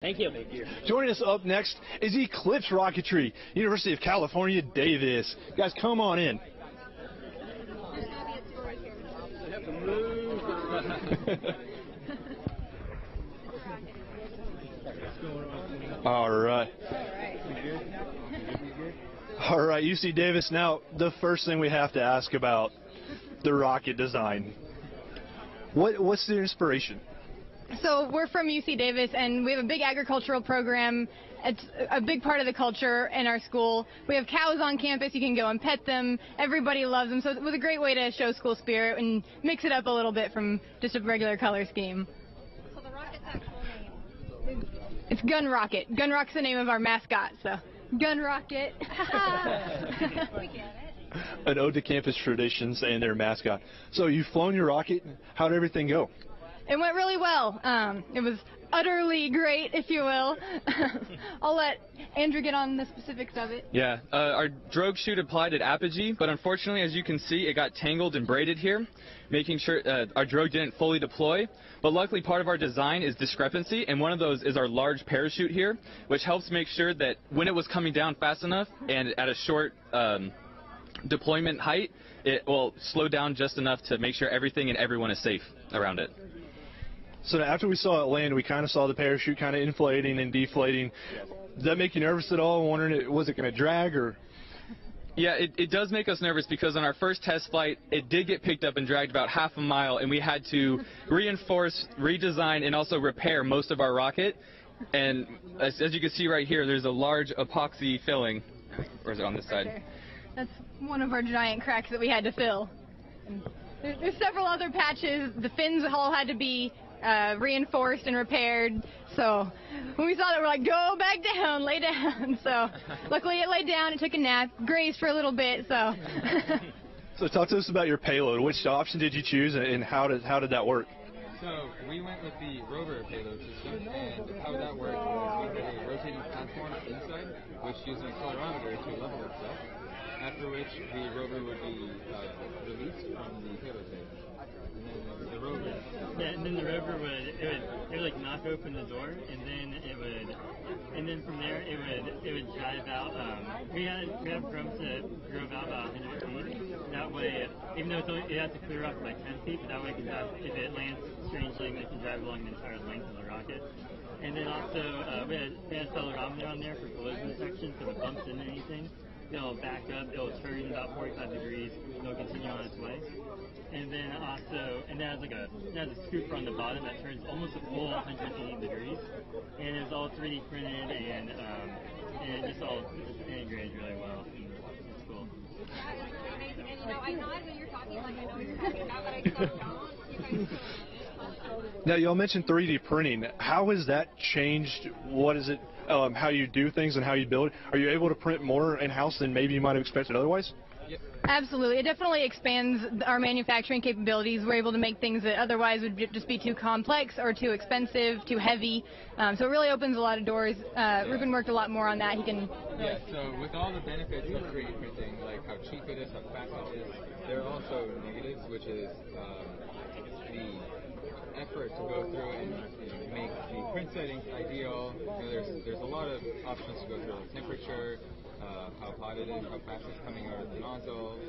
Thank you. Thank you. Joining us up next is Eclipse Rocketry, University of California, Davis. Guys, come on in. All right. All right, UC Davis. Now, the first thing we have to ask about the rocket design. What's the inspiration? So we're from UC Davis, and we have a big agricultural program. It's a big part of the culture in our school. We have cows on campus. You can go and pet them. Everybody loves them. So it was a great way to show school spirit and mix it up a little bit from just a regular color scheme. So the rocket's actual name? It's Gun Rocket. Gun Rocket's the name of our mascot. So Gun Rocket. We get it. An ode to campus traditions and their mascot. So you've flown your rocket. How did everything go? It went really well. It was utterly great, if you will. I'll let Andrew get on the specifics of it. Yeah, our drogue chute applied at apogee, but unfortunately, as you can see, it got tangled and braided here, making sure our drogue didn't fully deploy. But luckily, part of our design is discrepancy, and one of those is our large parachute here, which helps make sure that when it was coming down fast enough and at a short deployment height, it will slow down just enough to make sure everything and everyone is safe around it. So after we saw it land, we kind of saw the parachute kind of inflating and deflating. Does that make you nervous at all? Wondering, was it going to drag or? Yeah, it does make us nervous because on our first test flight, it did get picked up and dragged about half a mile, and we had to reinforce, redesign, and also repair most of our rocket. And as you can see right here, there's a large epoxy filling. Or is it on this side? There. That's one of our giant cracks that we had to fill. And there's several other patches. The fins all had to be reinforced and repaired. So when we saw that, we're like, go back down, lay down. So luckily it laid down, it took a nap, grazed for a little bit. So So talk to us about your payload. Which option did you choose, and how did that work? So we went with the rover payload system, and how that worked was we had a rotating platform inside, which used an accelerometer to level itself, after which the rover would be released from the payload tank. And then the rover would like knock open the door, and then from there it would drive out. We have grubs that grow about 100 feet. That way, even though it has to clear up like 10 feet, but that way if it lands strangely, it can drive along the entire length of the rocket. And then also we had a accelerometer on there for collision detection, so if it bumps into anything, it'll back up, it'll turn about 45 degrees, and it'll continue on its way. And then also, it has a scooper on the bottom that turns almost a full 180 degrees, and it's all 3D printed and it just all integrated really well. It's cool. Amazing. And I nod when you're talking, like I know what you're talking about, but I still don't. You guys Now, y'all mentioned 3D printing. How has that changed? What is it? How you do things and how you build? Are you able to print more in-house than maybe you might have expected otherwise? absolutely, it definitely expands our manufacturing capabilities. We're able to make things that otherwise would just be too complex or too expensive, too heavy. So it really opens a lot of doors. Ruben worked a lot more on that. He can. Yeah. So with all the benefits of 3D printing, like how cheap it is, how fast it is, there are also negatives, which is the effort to go through and make the print settings ideal. There's a lot of options to go through, like temperature, how hot it is, how fast it's coming out of the nozzle,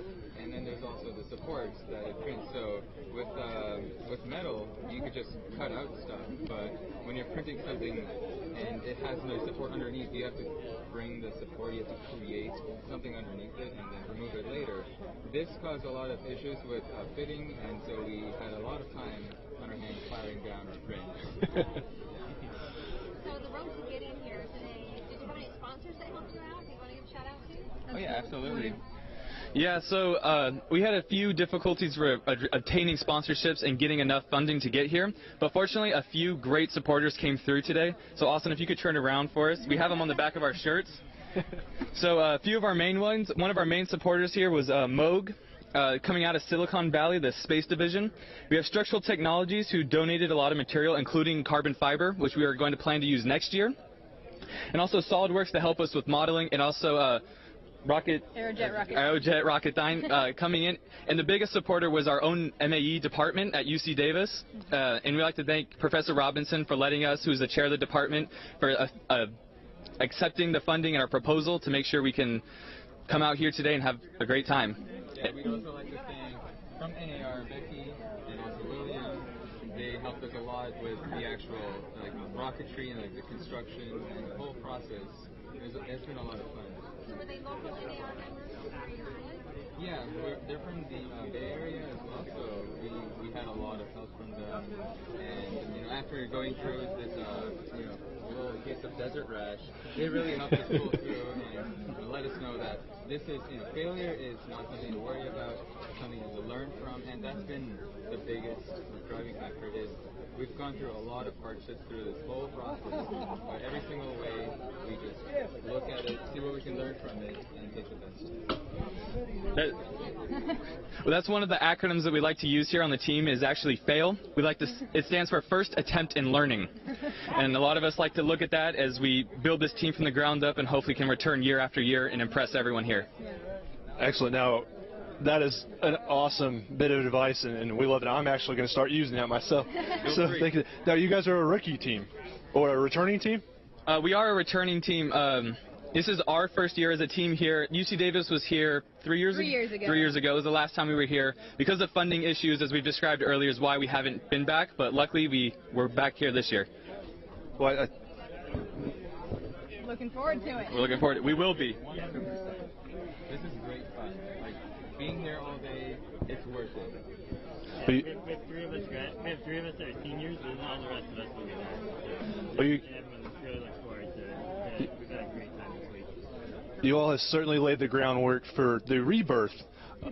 and then there's also the supports that it prints. So with metal, you could just cut out stuff, but when you're printing something and it has no support underneath, you have to bring the support, you have to create something underneath it and then remove it later. This caused a lot of issues with fitting, and so we had a lot of time on our hands firing down our print. So the ropes to get in here today, did you have any sponsors that helped you out? Do you want to give a shout out to? Oh yeah, absolutely. Yeah, so we had a few difficulties with obtaining sponsorships and getting enough funding to get here, but fortunately a few great supporters came through today. So Austin, if you could turn around for us. We have them on the back of our shirts. So a few of our main ones, one of our main supporters here was Moog, coming out of Silicon Valley, the space division. We have Structural Technologies, who donated a lot of material, including carbon fiber, which we are going to plan to use next year. And also SolidWorks to help us with modeling, and also Aerojet Rocketdyne coming in, and the biggest supporter was our own MAE department at UC Davis, and we'd like to thank Professor Robinson for letting us, who's the chair of the department, for accepting the funding and our proposal to make sure we can come out here today and have a great time. Yeah, we'd also like to thank from NAR, Becky and also William. They helped us a lot with the actual rocketry and the construction and the whole process. It's been a lot of fun. So were they local NAR members? Yeah, they're from the Bay Area as well, so we had a lot of help from them. And after going through this little case of desert rash, they really helped us pull through and let us know that this is failure is not something to worry about, it's something to learn from, and that's been the biggest driving factor. Is we've gone through a lot of hardships through this whole process, but every single way we just look at it, see what we can learn from it, and take the best. Well, that's one of the acronyms that we like to use here on the team is actually FAIL. It stands for First Attempt in Learning. And a lot of us like to look at that as we build this team from the ground up and hopefully can return year after year and impress everyone here. Excellent. Now, that is an awesome bit of advice, and we love it. I'm actually going to start using that myself. So thank you. Now, you guys are a rookie team or a returning team? We are a returning team. This is our first year as a team here. UC Davis was here 3 years ago. 3 years ago. 3 years ago was the last time we were here. Because of funding issues, as we've described earlier, is why we haven't been back. But luckily, we're back here this year. Well, Looking forward to it. We're looking forward to it. We will be. This is great fun. Being there all day, it's worth it. Yeah, we have three of us that are seniors, and all the rest of us will be there. you Really look forward to it. We've had a great time this week. You all have certainly laid the groundwork for the rebirth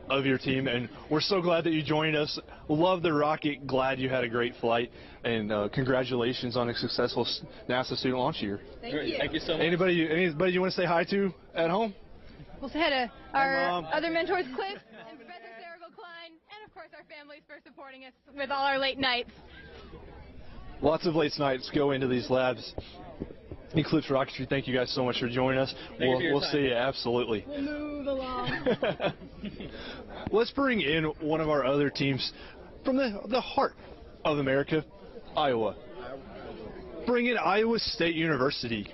of your team, and we're so glad that you joined us. Love the rocket. Glad you had a great flight, and congratulations on a successful NASA student launch year. Thank you. Thank you so much. Anybody you want to say hi to at home? We'll say hi to our Mom. other mentors, Cliff and Professor Sarah Klein, and of course our families for supporting us with all our late nights. Lots of late nights go into these labs. Eclipse Rocketry, thank you guys so much for joining us. We'll see you, absolutely. We'll move along. Let's bring in one of our other teams from the heart of America, Iowa. Bring in Iowa State University.